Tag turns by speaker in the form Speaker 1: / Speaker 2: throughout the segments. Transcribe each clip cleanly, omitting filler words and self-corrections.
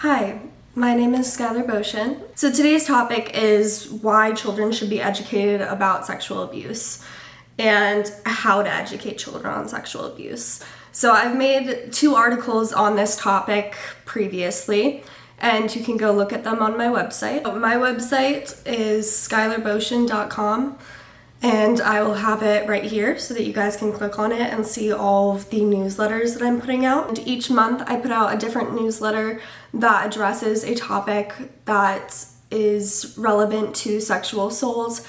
Speaker 1: Hi, my name is Skylar Boshin. So today's topic is why children should be educated about sexual abuse and how to educate children on sexual abuse. So I've made 2 articles on this topic previously, and you can go look at them on my website. My website is skylarboshin.com, and I will have it right here so that you guys can click on it and see all of the newsletters that I'm putting out. And each month I put out a different newsletter that addresses a topic that is relevant to sexual assault,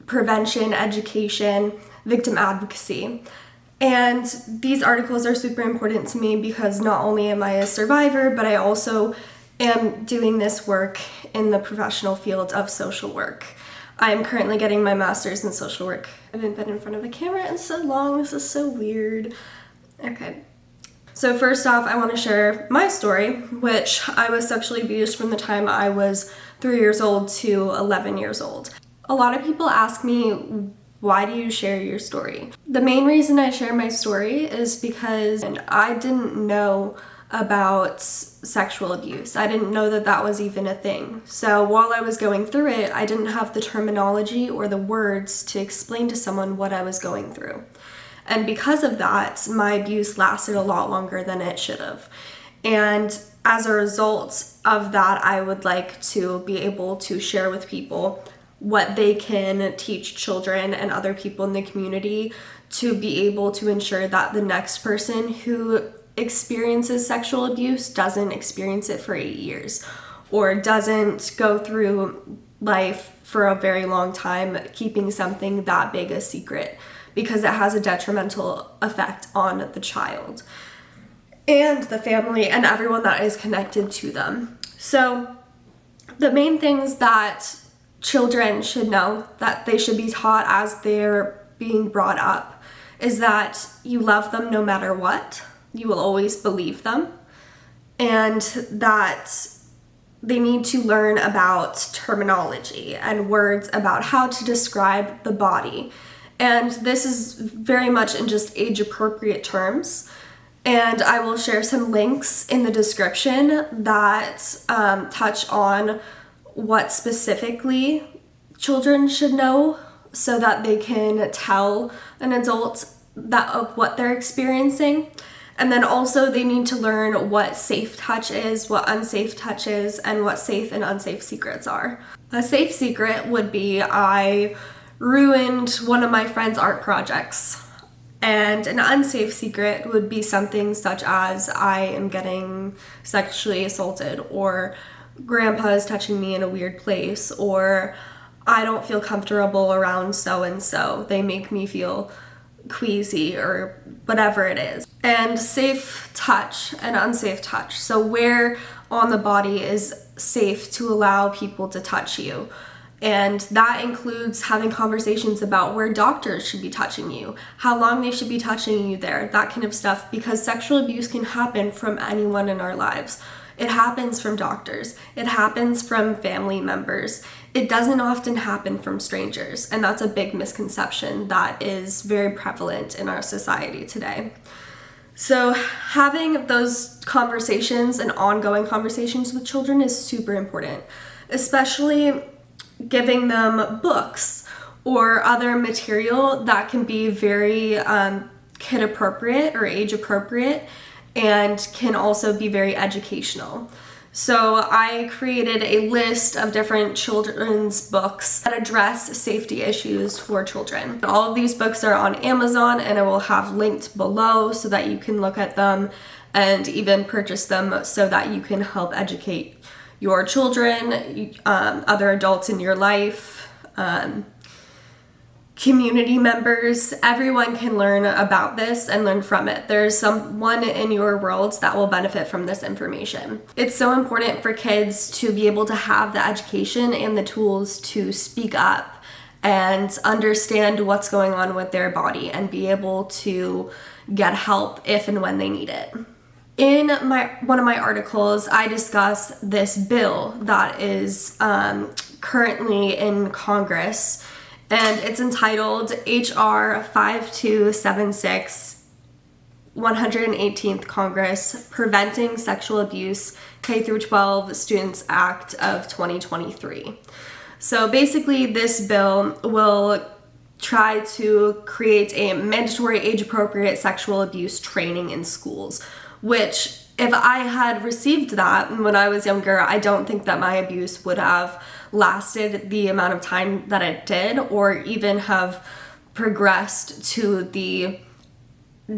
Speaker 1: prevention, education, victim advocacy. And these articles are super important to me because not only am I a survivor, but I also am doing this work in the professional field of social work. I'm currently getting my master's in social work. I haven't been in front of a camera in so long. This is so weird. Okay. So first off, I want to share my story, which I was sexually abused from the time I was 3 years old to 11 years old. A lot of people ask me, why do you share your story? The main reason I share my story is because I didn't know about sexual abuse. I didn't know that that was even a thing. So while I was going through it, I didn't have the terminology or the words to explain to someone what I was going through. And because of that, my abuse lasted a lot longer than it should have. And as a result of that, I would like to be able to share with people what they can teach children and other people in the community to be able to ensure that the next person who experiences sexual abuse doesn't experience it for 8 years or doesn't go through life for a very long time keeping something that big a secret, because it has a detrimental effect on the child and the family and everyone that is connected to them. So the main things that children should know, that they should be taught as they're being brought up, is that you love them no matter what. You will always believe them, and that they need to learn about terminology and words about how to describe the body. And this is very much in just age-appropriate terms. And I will share some links in the description that touch on what specifically children should know so that they can tell an adult that of what they're experiencing. And then also they need to learn what safe touch is, what unsafe touch is, and what safe and unsafe secrets are. A safe secret would be I ruined one of my friend's art projects. And an unsafe secret would be something such as I am getting sexually assaulted, or grandpa is touching me in a weird place, or I don't feel comfortable around so-and-so. They make me feel queasy, or whatever it is. And safe touch and unsafe touch. So where on the body is safe to allow people to touch you. And that includes having conversations about where doctors should be touching you, how long they should be touching you there, that kind of stuff, because sexual abuse can happen from anyone in our lives. It happens from doctors. It happens from family members. It doesn't often happen from strangers, and that's a big misconception that is very prevalent in our society today. So having those conversations and ongoing conversations with children is super important, especially giving them books or other material that can be very kid appropriate or age appropriate and can also be very educational. So I created a list of different children's books that address safety issues for children. All of these books are on Amazon, and I will have linked below so that you can look at them and even purchase them so that you can help educate your children, other adults in your life, community members. Everyone can learn about this and learn from it. There's someone in your world that will benefit from this information. It's so important for kids to be able to have the education and the tools to speak up and understand what's going on with their body and be able to get help if and when they need it. In one of my articles, I discuss this bill that is currently in Congress, and it's entitled HR 5276 118th Congress Preventing Sexual Abuse K-12 Students Act of 2023. So basically, this bill will try to create a mandatory age-appropriate sexual abuse training in schools, which, if I had received that when I was younger, I don't think that my abuse would have lasted the amount of time that it did, or even have progressed to the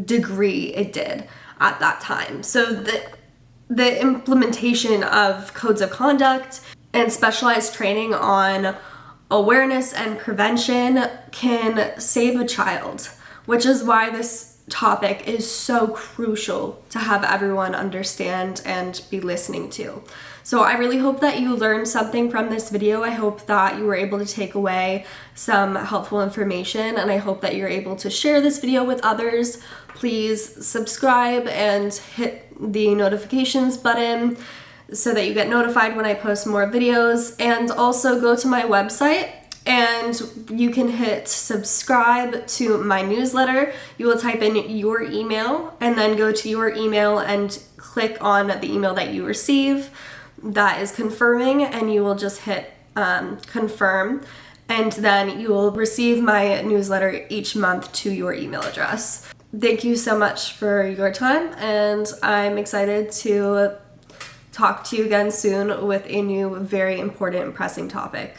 Speaker 1: degree it did at that time. So the implementation of codes of conduct and specialized training on awareness and prevention can save a child, which is why this topic is so crucial to have everyone understand and be listening to. So I really hope that you learned something from this video. I hope that you were able to take away some helpful information, and I hope that you're able to share this video with others. Please subscribe and hit the notifications button so that you get notified when I post more videos, and also go to my website and you can hit subscribe to my newsletter. You will type in your email and then go to your email and click on the email that you receive that is confirming, and you will just hit confirm, and then you will receive my newsletter each month to your email address. Thank you so much for your time, and I'm excited to talk to you again soon with a new, very important and pressing topic.